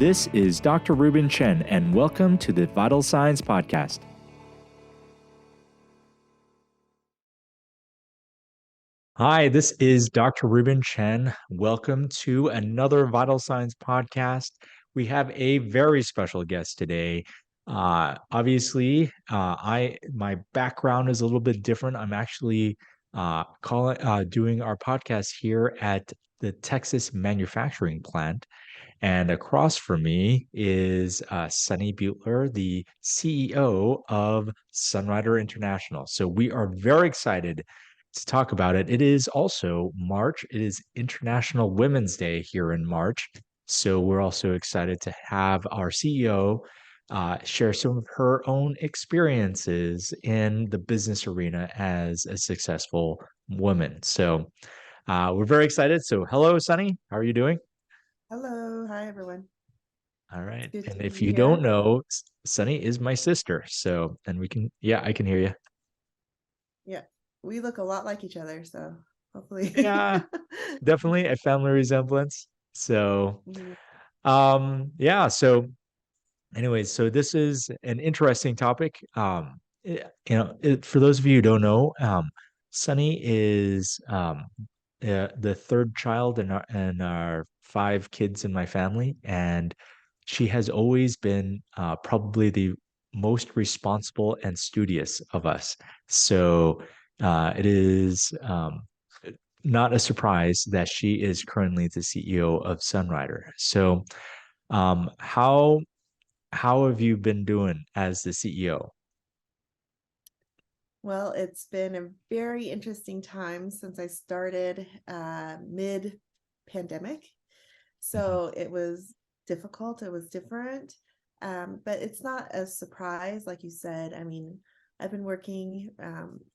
This is Dr. Reuben Chen, and welcome to the Vital Signs Podcast. Hi, this is Dr. Reuben Chen. Welcome to another Vital Signs Podcast. We have a very special guest today. Obviously, my background is a little bit different. I'm actually doing our podcast here at the Texas manufacturing plant. And across from me is Sunny Beutler, the CEO of Sunrider International. So we are very excited to talk about it. It is also March. It is International Women's Day here in March. So we're also excited to have our CEO share some of her own experiences in the business arena as a successful woman. So we're very excited. So hello, Sunny. How are you doing? Hello. Hi, everyone. All It's right. good And to if be you don't here. know, Sunny is my sister. So, and I can hear you. Yeah, we look a lot like each other, so hopefully. Yeah, definitely a family resemblance. So, Mhm. yeah. So, anyways, so this is an interesting topic. For those of you who don't know, Sunny is the third child in our five kids in my family, and she has always been probably the most responsible and studious of us. So it is not a surprise that she is currently the CEO of Sunrider. So, um, how how have you been doing as the CEO? Well, it's been a very interesting time since I started mid-pandemic. Mhm. So it was difficult, it was different, but it's not a surprise, like you said. I mean, I've been working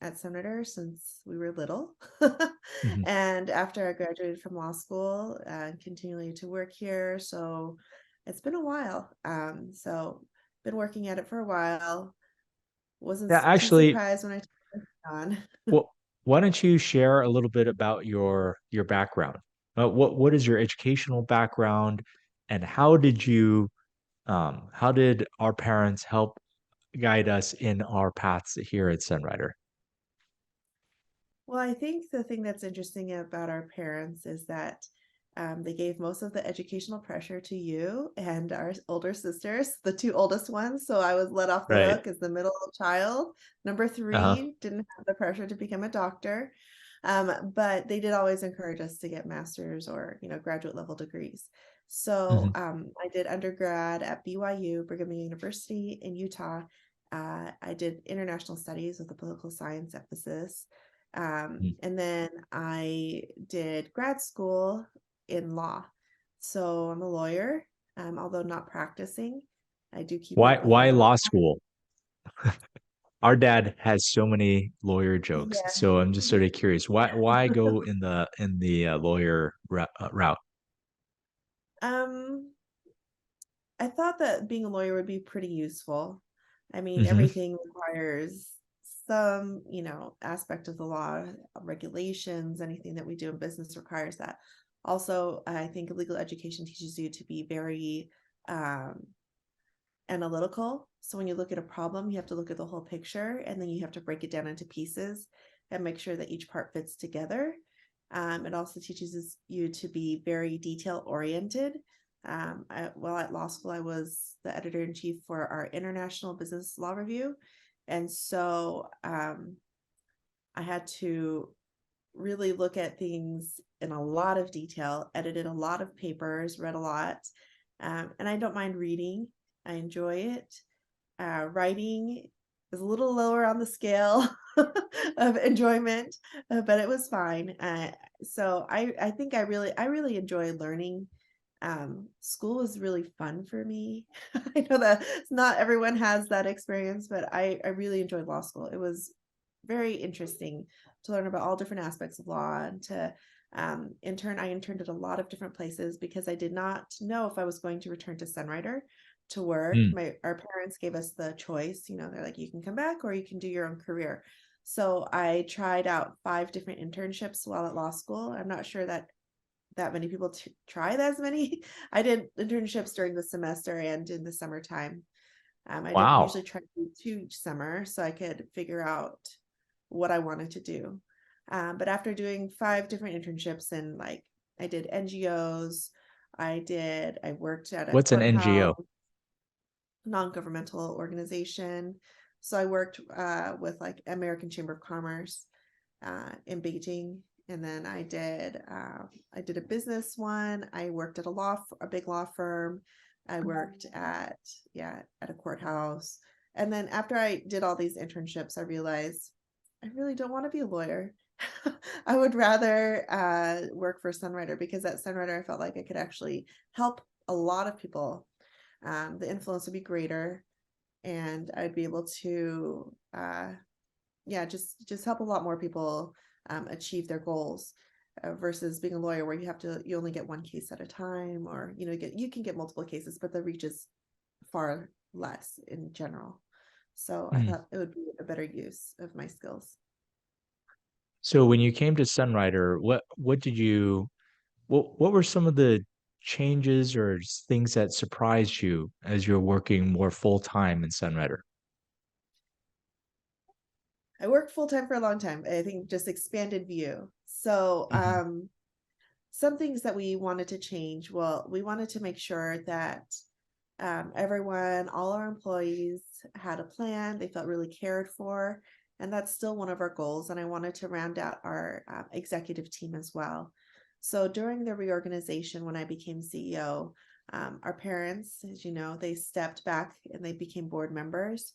at Sunrider since we were little. Mhm. And after I graduated from law school, continuing to work here. So it's been a while. So been working at it for a while. Wasn't Yeah, too actually, surprised when I took it on. well, why don't you share a little bit about your background? What is your educational background, and how did our parents help guide us in our paths here at Sunrider? Well, I think the thing that's interesting about our parents is that they gave most of the educational pressure to you and our older sisters, the two oldest ones. So I was let off the Right. hook as the middle child. Number Uh-huh. three didn't have the pressure to become a doctor, but they did always encourage us to get master's or graduate level degrees. So Mhm. I did undergrad at BYU, Brigham Young University in Utah. I did international studies with a political science emphasis. Mhm. And then I did grad school in law. So I'm a lawyer, although not practicing. I do keep Why up with why all the law school? Our dad has so many lawyer jokes, yeah. so I'm just sort of curious. Why go in the lawyer route? Um, I thought that being a lawyer would be pretty useful. I mean, Hmm. everything requires some, aspect of the law, regulations, anything that we do in business requires that. Also, I think legal education teaches you to be very um, analytical. So when you look at a problem, you have to look at the whole picture and then you have to break it down into pieces and make sure that each part fits together. It also teaches you to be very detail oriented. While at law school, I was the editor in chief for our International Business Law Review. And so I had to really look at things in a lot of detail, edited a lot of papers, read a lot. And I don't mind reading, I enjoy it. Writing is a little lower on the scale of enjoyment, but it was fine. So I think I really enjoy learning. School was really fun for me. I know that not everyone has that experience, but I really enjoyed law school. It was very interesting to learn about all different aspects of law and to I interned at a lot of different places because I did not know if I was going to return to Sunrider to work. Mm. Our parents gave us the choice, they're like, you can come back or you can do your own career. So I tried out 5 different internships while at law school. I'm not sure that that many people try as many. I did internships during the semester and in the summertime. I did Wow. usually try to do 2 each summer so I could figure out what I wanted to do. But after doing 5 different internships and like I did NGOs, I worked at a What's an NGO? courthouse, non-governmental organization. So I worked with like American Chamber of Commerce in Beijing, and then I did a business one. I worked at a big law firm. I worked at at a courthouse, and then after I did all these internships, I realized I really don't want to be a lawyer. I would rather work for Sunrider because at Sunrider I felt like I could actually help a lot of people. The influence would be greater, and I'd be able to just help a lot more people achieve their goals versus being a lawyer where you only get one case at a time, or you can get multiple cases, but the reach is far less in general. So I Hmm. thought it would be a better use of my skills. So when you came to Sunrider, what were some of the changes or things that surprised you as you're working more full time in Sunrider? I worked full time for a long time. I think just expanded view. So Hmm. some things that we wanted to change. Well, we wanted to make sure that all our employees had a plan. They felt really cared for. And that's still one of our goals. And I wanted to round out our executive team as well. So during the reorganization, when I became CEO, our parents, as you know, they stepped back and they became board members.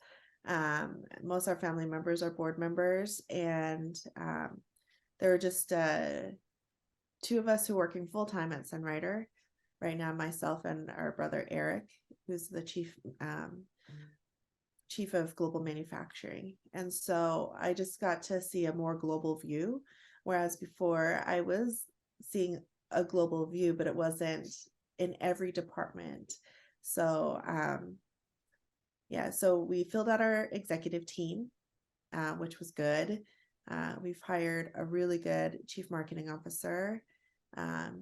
Most of our family members are board members, and there are just 2 of us who are working full time at Sunrider right now, myself and our brother Eric, who's the chief of global manufacturing. And so I just got to see a more global view, whereas before I was seeing a global view, but it wasn't in every department. So so we filled out our executive team, which was good. We've hired a really good chief marketing officer,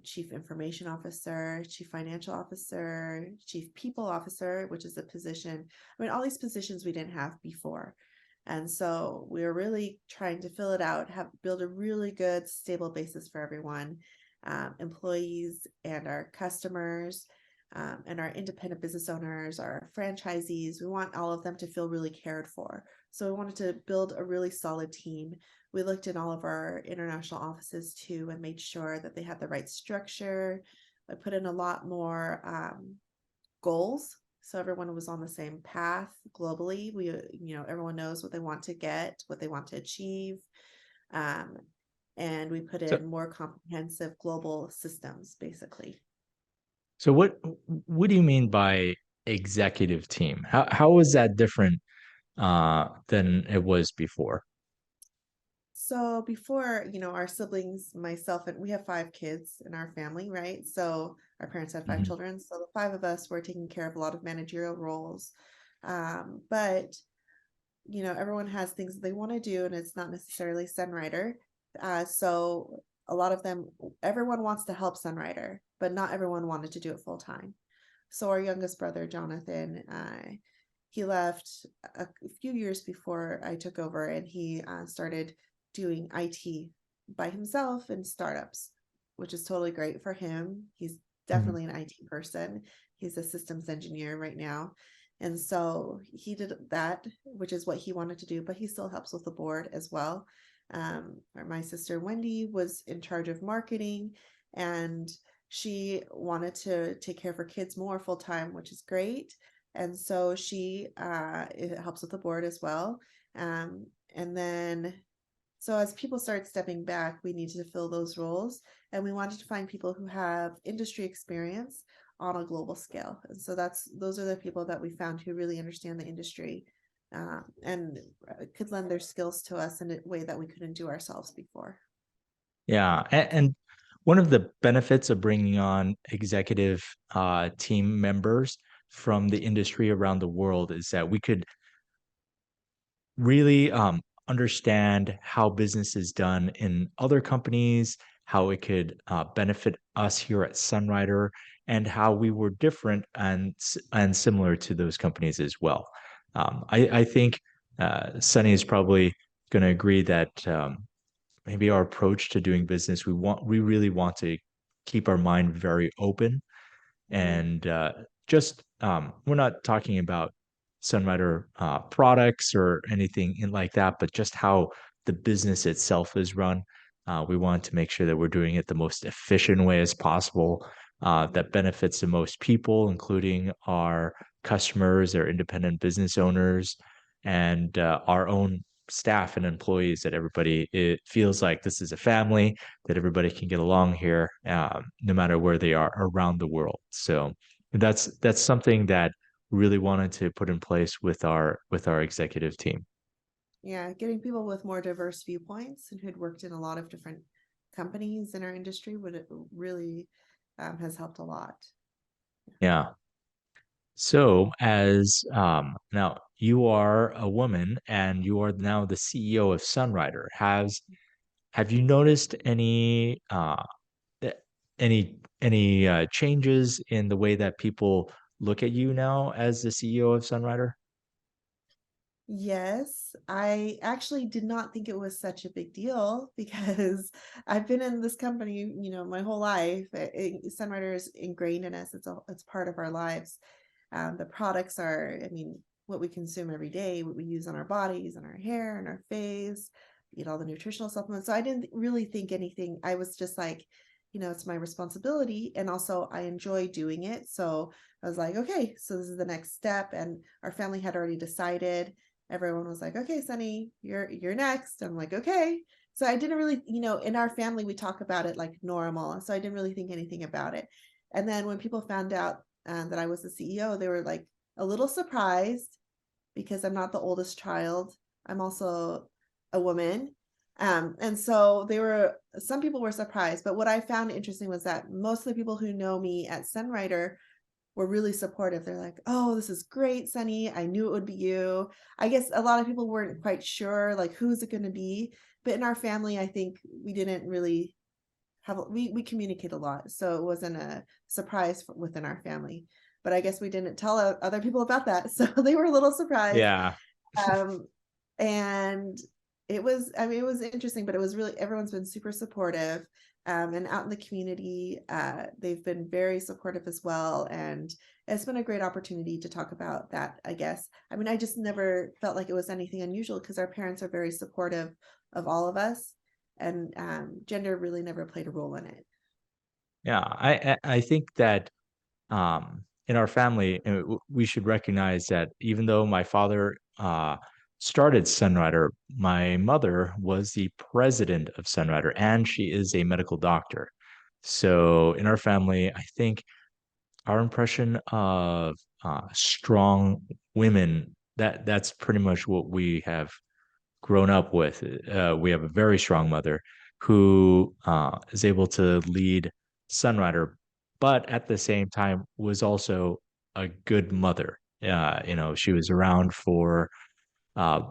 chief information officer, chief financial officer, chief people officer, which is a position. I mean, all these positions we didn't have before. And so we're really trying to fill it out, build a really good, stable basis for everyone, employees and our customers, and our independent business owners, our franchisees. We want all of them to feel really cared for. So we wanted to build a really solid team. We looked in all of our international offices too and made sure that they had the right structure. I put in a lot more goals, so everyone was on the same path globally. Everyone knows what they want to get, what they want to achieve. Um, and we put So in more comprehensive global systems, basically. so what do you mean by executive team? How is that different than it was before? So before, our siblings, myself, and we have 5 kids in our family, right? So our parents had 5 children. So the 5 of us were taking care of a lot of managerial roles. But everyone has things that they want to do, and it's not necessarily Sunrider. So a lot of them, everyone wants to help Sunrider, but not everyone wanted to do it full time. So our youngest brother, Jonathan, he left a few years before I took over, and he started doing IT by himself in startups, which is totally great for him. He's Mhm. definitely an IT person. He's a systems engineer right now. And so he did that, which is what he wanted to do, but he still helps with the board as well. My sister Wendy was in charge of marketing, and she wanted to take care of her kids more full time, which is great. And so it helps with the board as well. And then so as people started stepping back, we needed to fill those roles, and we wanted to find people who have industry experience on a global scale. And so those are the people that we found who really understand the industry, and could lend their skills to us in a way that we couldn't do ourselves before. Yeah, and one of the benefits of bringing on executive team members from the industry around the world is that we could really understand how business is done in other companies, how it could benefit us here at Sunrider, and how we were different and similar to those companies as well. I think Sunny is probably going to agree that maybe our approach to doing business, we really want to keep our mind very open Mm-hmm. and just we're not talking about Sunrider products or anything like that, but just how the business itself is run. We want to make sure that we're doing it the most efficient way as possible, that benefits the most people, including our customers, our independent business owners, and our own staff and employees. That everybody it feels like this is a family, that everybody can get along here, no matter where they are around the world. So that's something that we really wanted to put in place with our executive team. Yeah, getting people with more diverse viewpoints and who'd worked in a lot of different companies in our industry would really has helped a lot. Yeah. So as now you are a woman and you are now the CEO of Sunrider. Has have you noticed any changes in the way that people look at you now as the CEO of Sunrider? Yes, I actually did not think it was such a big deal because I've been in this company, my whole life. Sunrider is ingrained in us. It's part of our lives. The products are, I mean, what we consume every day, what we use on our bodies and our hair and our face, eat all the nutritional supplements. So I didn't really think anything. I was just like, it's my responsibility. And also I enjoy doing it. So I was like, okay, so this is the next step. And our family had already decided. Everyone was like, okay, Sunny, you're next. I'm like, okay. So I didn't really, in our family, we talk about it like normal. So I didn't really think anything about it. And then when people found out that I was the CEO, they were like a little surprised because I'm not the oldest child. I'm also a woman. And so some people were surprised. But what I found interesting was that most of the people who know me at Sunrider were really supportive. They're like, oh, this is great, Sunny. I knew it would be you. I guess a lot of people weren't quite sure, like, who's it going to be? But in our family, I think we didn't really we communicate a lot, so it wasn't a surprise within our family. But I guess we didn't tell other people about that, so they were a little surprised. Yeah. um and it was interesting, but it was really, everyone's been super supportive. And out in the community, they've been very supportive as well, and it's been a great opportunity to talk about that, I guess. I mean, I just never felt like it was anything unusual because our parents are very supportive of all of us, and gender really never played a role in it. Yeah, I think that in our family, we should recognize that even though my father started Sunrider, my mother was the president of Sunrider, and she is a medical doctor. So in our family, I think our impression of strong women, that's pretty much what we have grown up with. We have a very strong mother who is able to lead Sunrider, but at the same time was also a good mother. She was around for uh,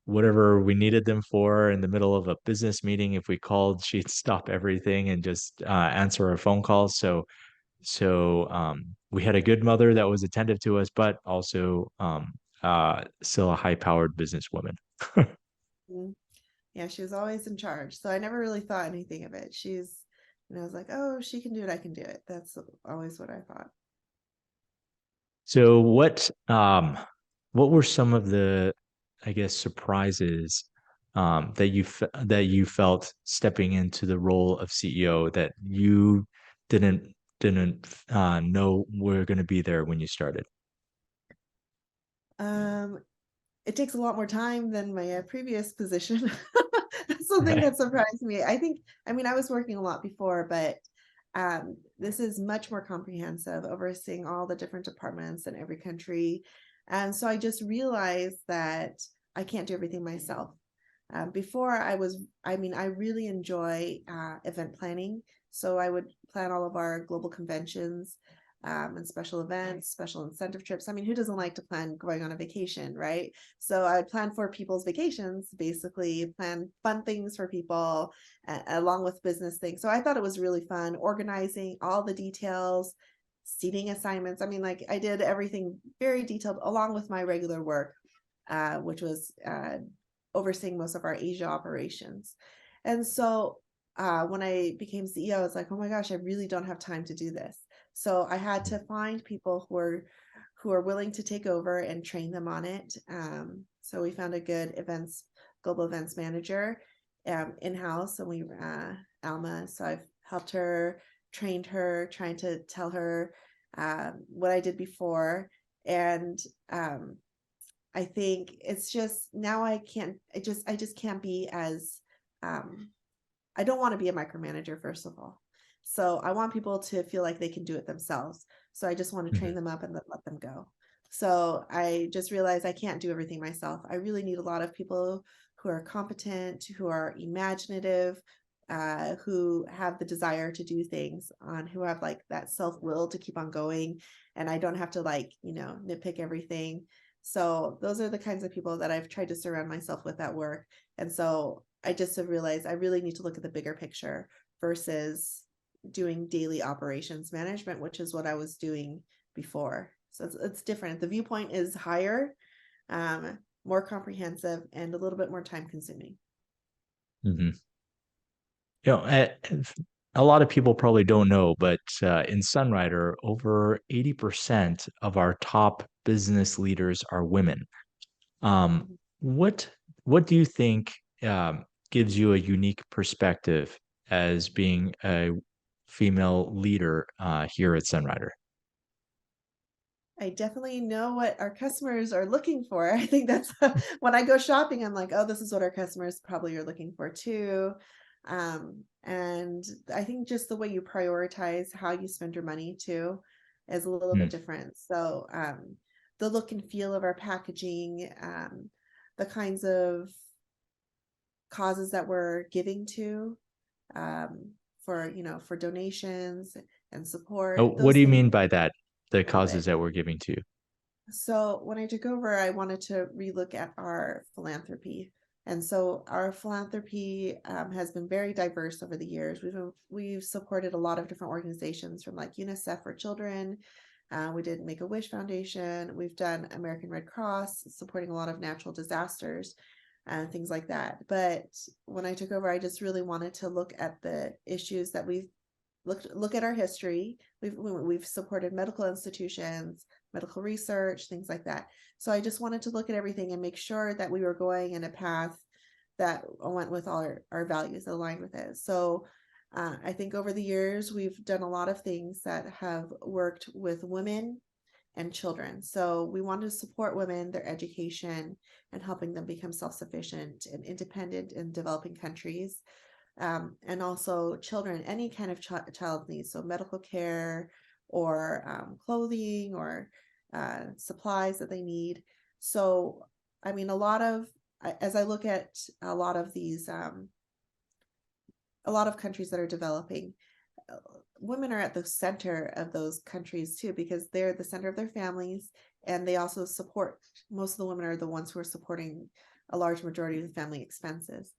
whatever we needed them for in the middle of a business meeting. If we called, she'd stop everything and just answer our phone calls. So we had a good mother that was attentive to us, but also still a high-powered businesswoman. Mhm. Yeah, she was always in charge, so I never really thought anything of it. I was like, oh, she can do it, I can do it. That's always what I thought. So what were some of the, I guess, surprises that you felt stepping into the role of CEO that you didn't know were going to be there when you started? um it takes a lot more time than my previous position. That's the thing Right. that surprised me. I mean, I was working a lot before, but this is much more comprehensive, overseeing all the different departments in every country. And so I just realized that I can't do everything myself. Before I mean, I really enjoy event planning. So I would plan all of our global conventions. and special events, special incentive trips. I mean, who doesn't like to plan going on a vacation, right? So I plan for people's vacations, basically plan fun things for people along with business things. So I thought it was really fun organizing all the details, seating assignments. I mean, like I did everything very detailed along with my regular work, which was overseeing most of our Asia operations. And so when I became CEO, I was like, oh my gosh, I really don't have time to do this. So I had to find people who are willing to take over and train them on it. So we found a good global events manager in-house, and we Alma. So I've helped her, trained her, trying to tell her what I did before, and I think it's just now I just can't be as I don't want to be a micromanager, first of all. So I want people to feel like they can do it themselves. So I just want to train Mhm. them up and let them go. So I just realized I can't do everything myself. I really need a lot of people who are competent, who are imaginative, who have the desire to do things, on who have like that self-will to keep on going. And I don't have to like, nitpick everything. So those are the kinds of people that I've tried to surround myself with at work. And so I just have realized I really need to look at the bigger picture versus doing daily operations management, which is what I was doing before. So it's different. The viewpoint is higher, more comprehensive, and a little bit more time consuming. Mhm. You know, a lot of people probably don't know, but in Sunrider, over 80% of our top business leaders are women. Um, Mhm. what what do you think gives you a unique perspective as being a female leader here at Sunrider? I definitely know what our customers are looking for. I think that's when I go shopping, I'm like, oh, this is what our customers probably are looking for too. And I think just the way you prioritize how you spend your money too is a little bit Mm. different. So the look and feel of our packaging, the kinds of causes that we're giving to um, for donations and support, What those do you things mean by that? The a little bit. causes that we're giving to? So when I took over, I wanted to relook at our philanthropy. And so our philanthropy has been very diverse over the years. We've supported a lot of different organizations, from like UNICEF for children. We did Make a Wish Foundation. We've done American Red Cross, supporting a lot of natural disasters and things like that. But when I took over, I just really wanted to look at the issues that we've look at our history. We've supported medical institutions, medical research, things like that. So I just wanted to look at everything and make sure that we were going in a path that went with all our values, aligned with it. So I think over the years we've done a lot of things that have worked with women and children. So we want to support women, their education, and helping them become self-sufficient and independent in developing countries, and also children, any kind of child needs, so medical care or clothing or supplies that they need. So, I mean, as I look at a lot of countries that are developing, uh, women are at the center of those countries too, because they're the center of their families, and they also support, most of the women are the ones who are supporting a large majority of the family expenses.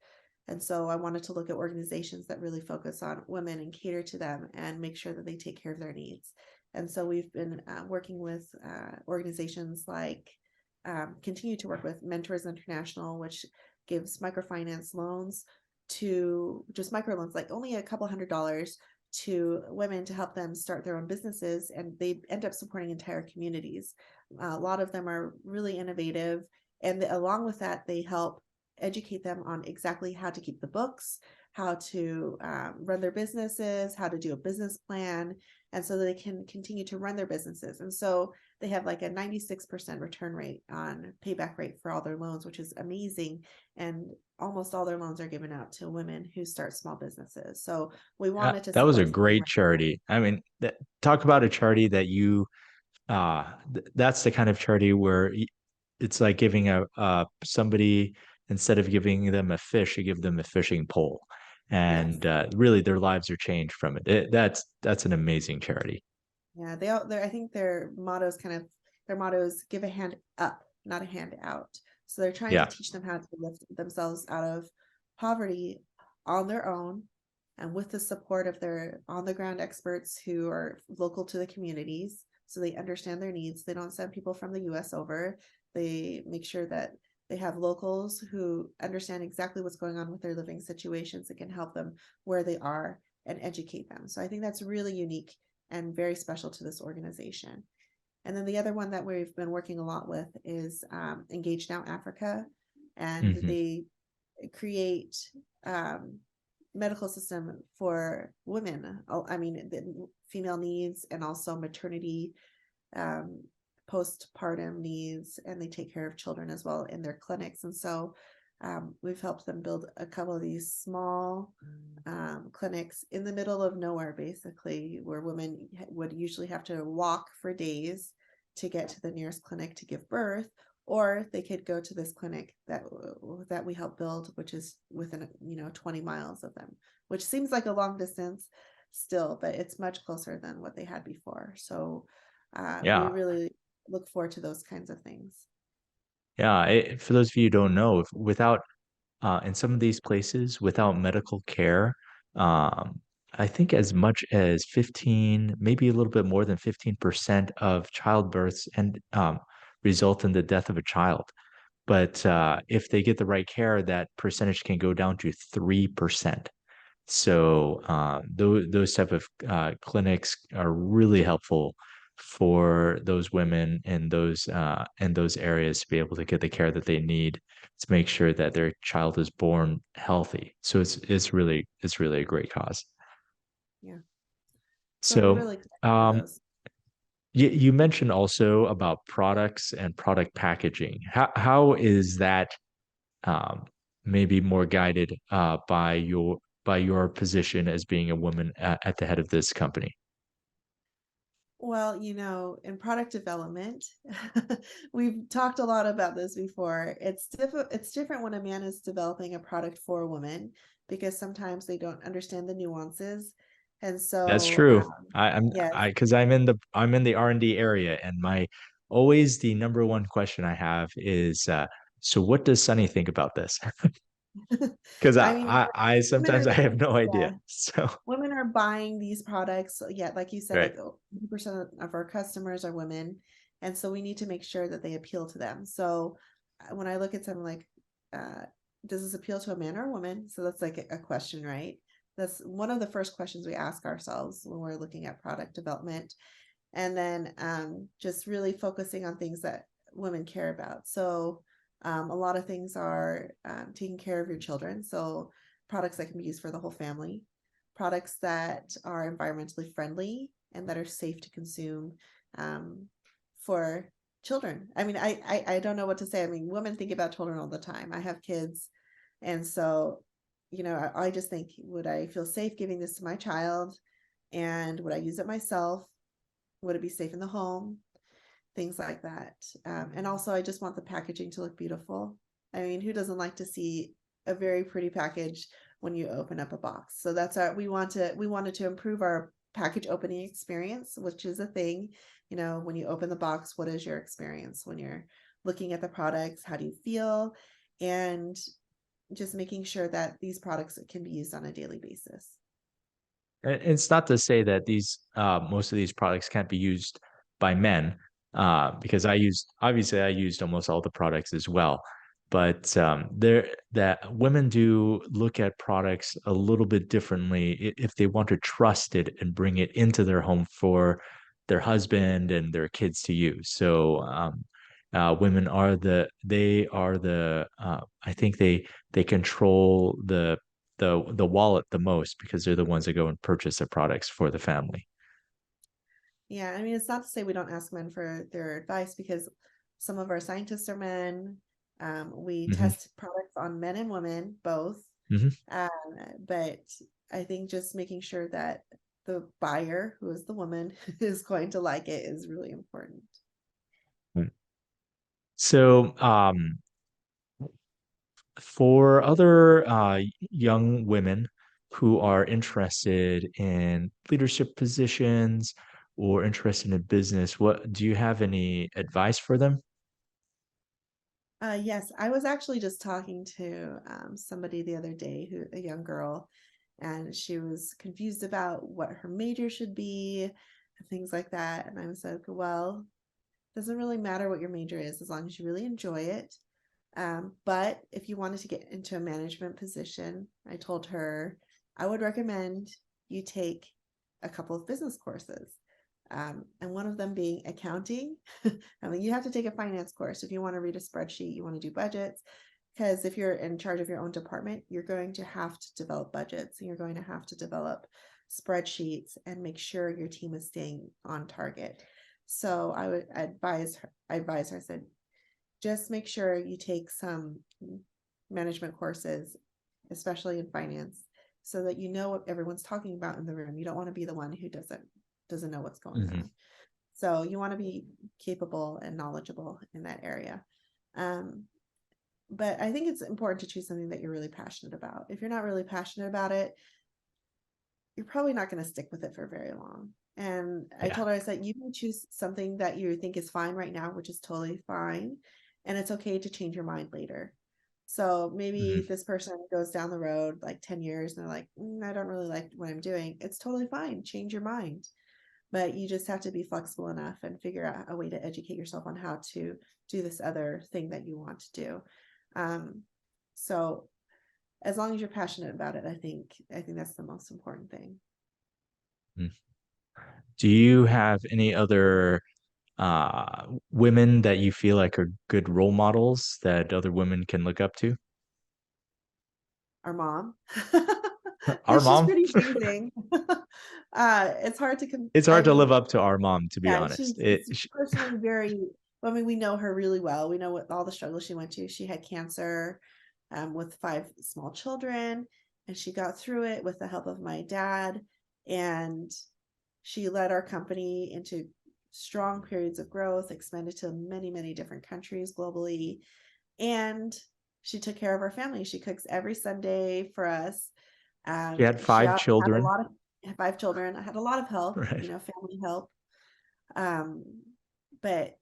And so I wanted to look at organizations that really focus on women and cater to them and make sure that they take care of their needs. And so we've been working with organizations like, continue to work with Mentors International, which gives microfinance loans, to just microloans, like only a couple $100s, to women to help them start their own businesses, and they end up supporting entire communities. A lot of them are really innovative, and along with that, they help educate them on exactly how to keep the books, how to run their businesses, how to do a business plan, and so that they can continue to run their businesses. And so they have like a 96% return rate on payback rate for all their loans, which is amazing. And almost all their loans are given out to women who start small businesses. So we wanted to That was a support something great like that. charity. I mean, talk about a charity that that's the kind of charity where it's like giving a somebody, instead of giving them a fish, you give them a fishing pole, Yes. and really their lives are changed from it. That's an amazing charity. Yeah, I think their motto is give a hand up, not a hand out. So they're trying to Yeah. teach them how to lift themselves out of poverty on their own and with the support of their on the ground experts who are local to the communities. So they understand their needs. They don't send people from the US over. They make sure that they have locals who understand exactly what's going on with their living situations and can help them where they are and educate them. So I think that's really unique and very special to this organization. And then the other one that we've been working a lot with is Engage Now Africa, and Hmm. they create medical system for women. I mean, the female needs and also maternity, um, postpartum needs, and they take care of children as well in their clinics. And so we've helped them build a couple of these small clinics in the middle of nowhere, basically, where women would usually have to walk for days to get to the nearest clinic to give birth, or they could go to this clinic that we help build, which is within 20 miles of them, which seems like a long distance still, but it's much closer than what they had before. So we Yeah. really look forward to those kinds of things. Yeah. For those of you who don't know, if, without in some of these places, without medical care, um, I think as much as 15, maybe a little bit more than 15% of childbirths and result in the death of a child. But if they get the right care, that percentage can go down to 3%. So those type of clinics are really helpful for those women in those areas to be able to get the care that they need to make sure that their child is born healthy. So it's really a great cause. Yeah. So we're So really excited for um, those. you mentioned also about products and product packaging. How is that um, maybe more guided by your position as being a woman at the head of this company. Well, in product development, we've talked a lot about this before. It's different when a man is developing a product for a woman because sometimes they don't understand the nuances. And That's so, true. I'm yes. I because I'm in the R&D area, and my always the number one question I have is so what does Sunny think about this? Because I mean, I women sometimes are I have no idea. yeah, So women are buying these products. Yeah, like you said, right. like 80% of our customers are women. And so we need to make sure that they appeal to them. So when I look at something like, uh, does this appeal to a man or a woman? So that's like a question, right? That's one of the first questions we ask ourselves when we're looking at product development. And then just really focusing on things that women care about. So a lot of things are taking care of your children. So products that can be used for the whole family, products that are environmentally friendly and that are safe to consume um, for children. I mean, I don't know what to say. I mean, women think about children all the time. I have kids, and so I just think, would I feel safe giving this to my child, and would I use it myself? Would it be safe in the home? Things like that. And also, I just want the packaging to look beautiful. I mean, who doesn't like to see a very pretty package when you open up a box? So that's we wanted to improve our package opening experience, which is a thing. When you open the box, what is your experience when you're looking at the products? How do you feel? And just making sure that these products can be used on a daily basis. And it's not to say that these most of these products can't be used by men, because I used almost all the products as well. But there that women do look at products a little bit differently if they want to trust it and bring it into their home for their husband and their kids to use. So women are I think they control the wallet the most because they're the ones that go and purchase the products for the family. Yeah, I mean, it's not to say we don't ask men for their advice because some of our scientists are men. We Hmm. test products on men and women, both. Hmm. Um, but I think just making sure that the buyer, who is the woman, is going to like it is really important. So, for other young women who are interested in leadership positions or interested in business, what do you have any advice for them? Yes, I was actually just talking to somebody the other day, a young girl, and she was confused about what her major should be and things like that. And I was like, well, it doesn't really matter what your major is as long as you really enjoy it. But if you wanted to get into a management position, I told her I would recommend you take a couple of business courses. And one of them being accounting. I mean, you have to take a finance course if you want to read a spreadsheet, you want to do budgets. Because if you're in charge of your own department, you're going to have to develop budgets and you're going to have to develop spreadsheets and make sure your team is staying on target. So I would advise her, I said, just make sure you take some management courses, especially in finance, so that you know what everyone's talking about in the room. You don't want to be the one who doesn't know what's going Hmm. on. So you want to be capable and knowledgeable in that area. Um, but I think it's important to choose something that you're really passionate about. If you're not really passionate about it, you're probably not going to stick with it for very long. And I Yeah. told her, I said, you can choose something that you think is fine right now, which is totally fine. And it's okay to change your mind later. So maybe Hmm. this person goes down the road like 10 years and they're like, I don't really like what I'm doing. It's totally fine. Change your mind. But you just have to be flexible enough and figure out a way to educate yourself on how to do this other thing that you want to do. Um, so as long as you're passionate about it, I think that's the most important thing. Do you have any other women that you feel like are good role models that other women can look up to? Our mom. Our She's mom. pretty amazing. It's hard to It's I hard to live mean, up to our mom, to be yeah, honest. she's personally very, I mean, we know her really well. We know what all the struggles she went to. She had cancer with five small children, and she got through it with the help of my dad. And she led our company into strong periods of growth, expanded to many, many different countries globally. And she took care of our family. She cooks every Sunday for us. She And had she five had a children, lot of five children. I had a lot of help, right? family help. Um, but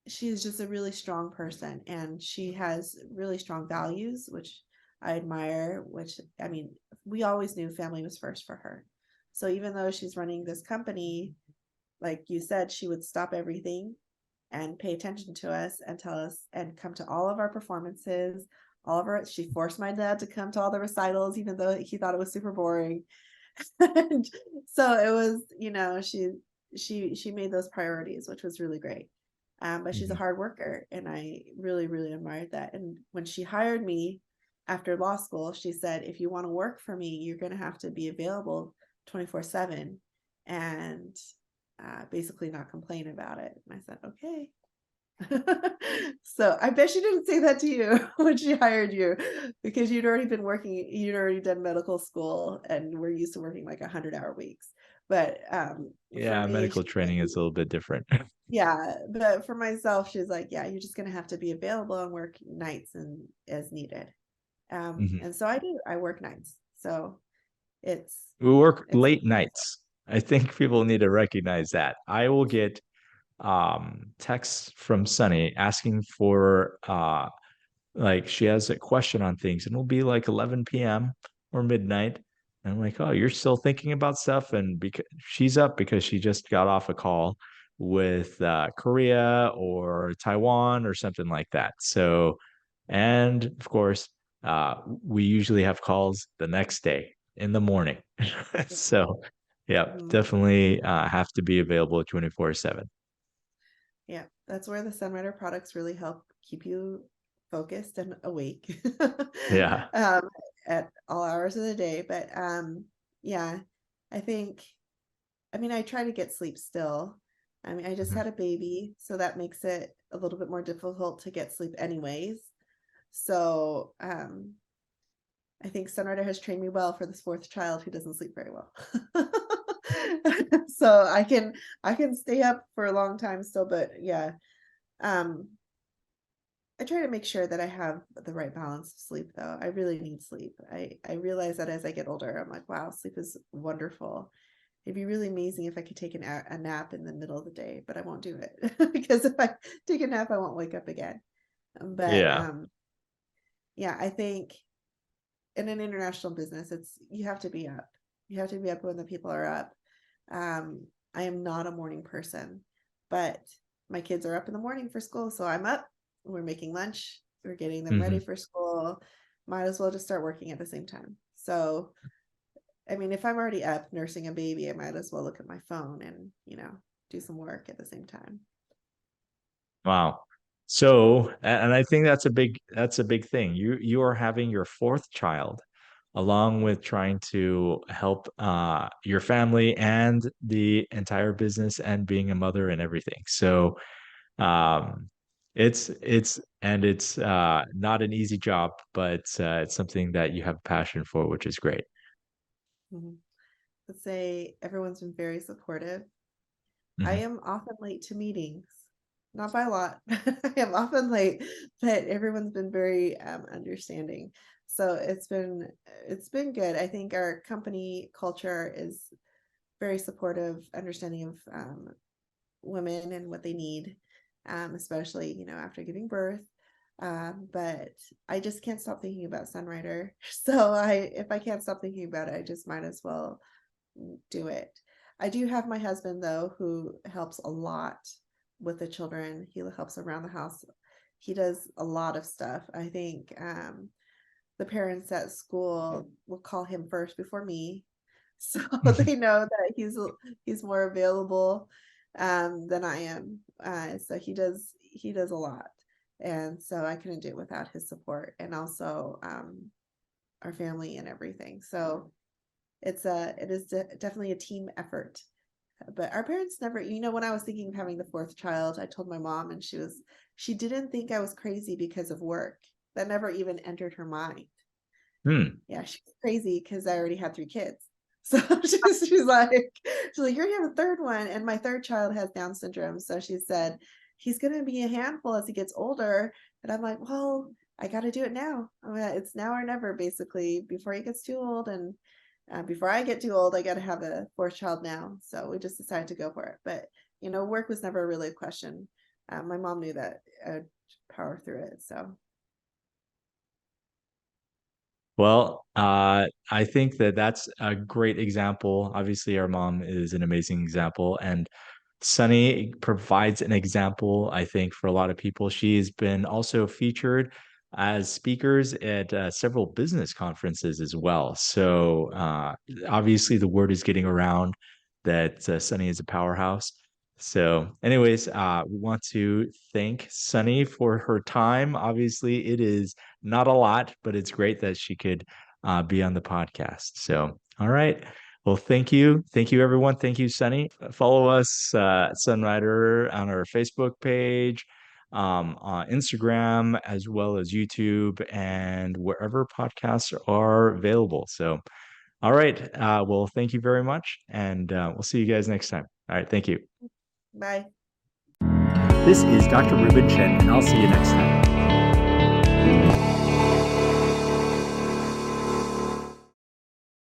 she's just a really strong person and she has really strong values, which I admire, which I mean, we always knew family was first for her. So even though she's running this company, like you said, she would stop everything and pay attention to us and tell us and come to all of our performances. She forced my dad to come to all the recitals, even though he thought it was super boring. And so it was, she made those priorities, which was really great. But she's a Hmm. hard worker, and I really, really admired that. And when she hired me after law school, she said, if you want to work for me, you're going to have to be available 24/7 and basically not complain about it. And I said, okay. So I bet she didn't say that to you when she hired you because you'd already done medical school and we're used to working like 100-hour weeks. But for Yeah, me, medical she's like, training is a little bit different. yeah, but for myself, she's like, yeah, you're just gonna have to be available and work nights and as needed. Hmm. And so I do, I work nights. So it's We work it's late nights. I think people need to recognize that. I will get texts from Sunny asking for like she has a question on things and it'll be like 11 p.m. or midnight. And I'm like, oh, you're still thinking about stuff. And because she's up because she just got off a call with Korea or Taiwan or something like that. So, and of course, we usually have calls the next day in the morning. So, yeah, Mhm. definitely have to be available 24/7. Yeah, that's where the Sunrider products really help keep you focused and awake Yeah. um, at all hours of the day. But yeah, I think, I mean, I try to get sleep still. I mean, I just Mhm. had a baby, so that makes it a little bit more difficult to get sleep anyways. So I think Sunrider has trained me well for this fourth child who doesn't sleep very well. So I can stay up for a long time still, but yeah. Um, I try to make sure that I have the right balance of sleep though. I really need sleep. I realize that as I get older, I'm like, wow, sleep is wonderful. it'd be really amazing if I could take a nap in the middle of the day, but I won't do it because if I take a nap, I won't wake up again. But Yeah. yeah, I think in an international business, you have to be up. You have to be up when the people are up. I am not a morning person, but my kids are up in the morning for school, so I'm up. We're making lunch. We're getting them ready Hmm. for school. Might as well just start working at the same time. So, I mean, if I'm already up nursing a baby, I might as well look at my phone and, do some work at the same time. Wow. So, and I think that's a big thing. You are having your fourth child, along with trying to help your family and the entire business and being a mother and everything. So, um, it's not an easy job, but it's something that you have passion for, which is great. Mhm. Let's say everyone's been very supportive. I Mhm. am often late to meetings, not by a lot. I am often late, but everyone's been very understanding. So it's been good. I think our company culture is very supportive, understanding of women and what they need, especially after giving birth. But I just can't stop thinking about Sunrider. So if I can't stop thinking about it, I just might as well do it. I do have my husband though, who helps a lot with the children. He helps around the house. He does a lot of stuff. I think the parents at school will call him first before me, so they know that he's more available than I am. So he does a lot, and so I couldn't do it without his support, and also our family and everything. So it is definitely a team effort. But our parents never, when I was thinking of having the fourth child, I told my mom, and she didn't think I was crazy because of work. That never even entered her mind. Hmm. Yeah, she's crazy because I already had 3 kids. So she's like, you're gonna have a third one, and my third child has Down syndrome. So she said he's gonna be a handful as he gets older. And I'm like, well, I got to do it now. I mean, it's now or never, basically, before he gets too old, and before I get too old, I got to have a fourth child now. So we just decided to go for it. But work was never really a question. My mom knew that I'd power through it. So. Well, I think that that's a great example. Obviously, our mom is an amazing example, and Sunny provides an example, I think, for a lot of people. She's been also featured as speakers at several business conferences as well. So obviously, the word is getting around that Sunny is a powerhouse. So, anyways, we want to thank Sunny for her time. Obviously, it is not a lot, but it's great that she could be on the podcast. So, all right. Well, thank you. Thank you, everyone. Thank you, Sunny. Follow us, Sunrider, on our Facebook page, on Instagram, as well as YouTube and wherever podcasts are available. So, all right. Well, thank you very much. And we'll see you guys next time. All right. Thank you. Bye. This is Dr. Reuben Chen, and I'll see you next time.